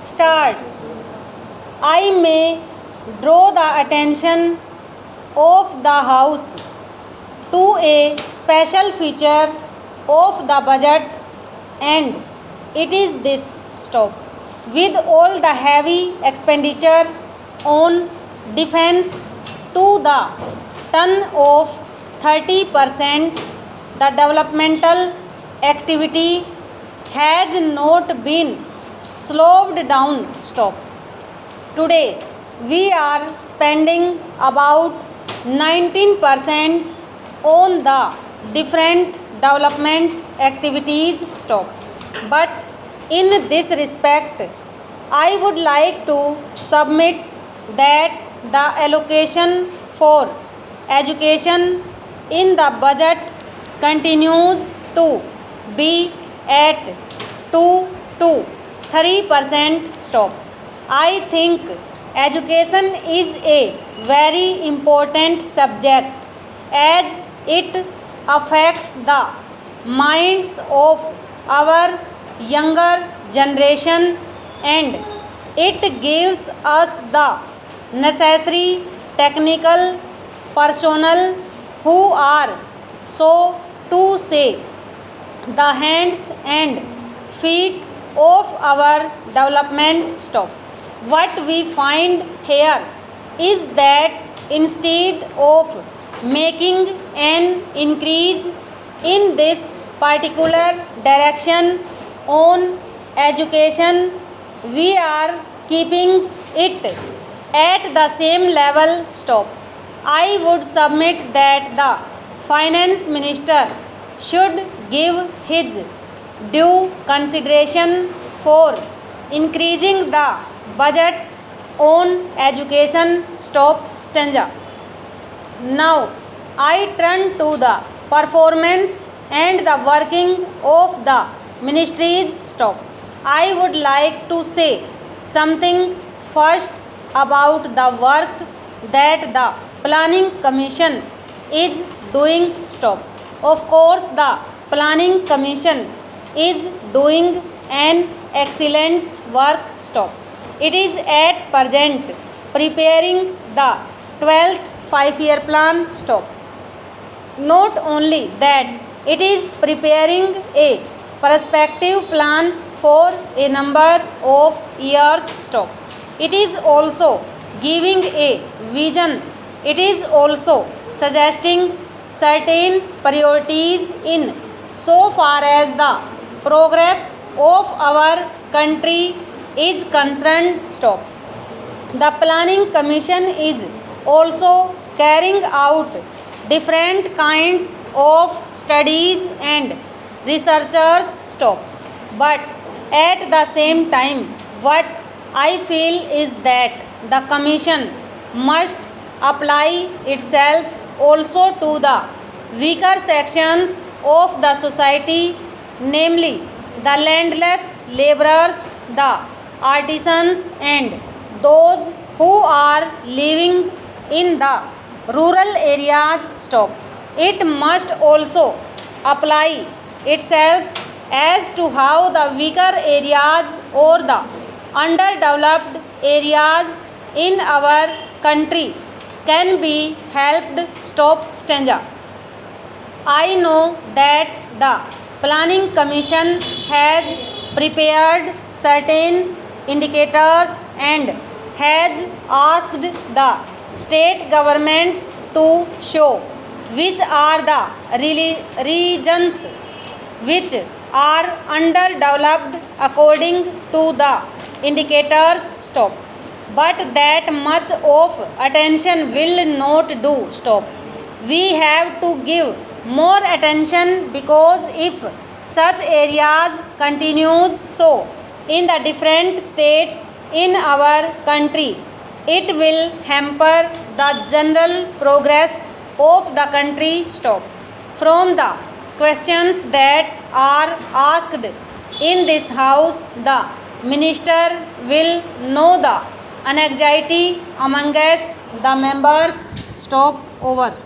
start. I may draw the attention of the House to a special feature of the budget, and it is this. Stop. With all the heavy expenditure on defense to the tune of 30%, the developmental activity has not been slowed down. Stop. Today, we are spending about 19% on the different development activities. Stop. But in this respect, I would like to submit that the allocation for education in the budget continues to be at 2 to 3%. Stop. I think education is a very important subject as it affects the minds of our younger generation, and it gives us the necessary technical personnel who are, so to say, the hands and feet of our development. Stop. What we find here is that instead of making an increase in this particular direction on education, we are keeping it at the same level. Stop. I would submit that the finance minister should give his due consideration for increasing the budget on education. Stop. Stanza. Now I turn to the performance and the working of the ministries. Stop. I would like to say something first about the work that the Planning Commission is doing. Stop. Of course, the Planning Commission is doing an excellent work. Stop. It is at present preparing the 12th 5-year plan. Stop. Not only that, it is preparing a prospective plan for a number of years. Stop. It is also giving a vision. It is also suggesting certain priorities in so far as the progress of our country is concerned. Stop. The Planning Commission is also carrying out different kinds of studies and researchers. Stop. But at the same time, what I feel is that the commission must apply itself also to the weaker sections of the society, namely the landless laborers, the artisans, and those who are living in the rural areas. Stop. It must also apply itself as to how the weaker areas or the underdeveloped areas in our country can be helped. Stop. Stanza. I know that the Planning Commission has prepared certain indicators and has asked the state governments to show which are the regions which are underdeveloped according to the indicators. Stop. But that much of attention will not do. Stop. We have to give more attention, because if such areas continues so in the different states in our country, it will hamper the general progress of the country. Stop. From the questions that are asked in this house, the minister will know the anxiety amongst the members. Stop. Over.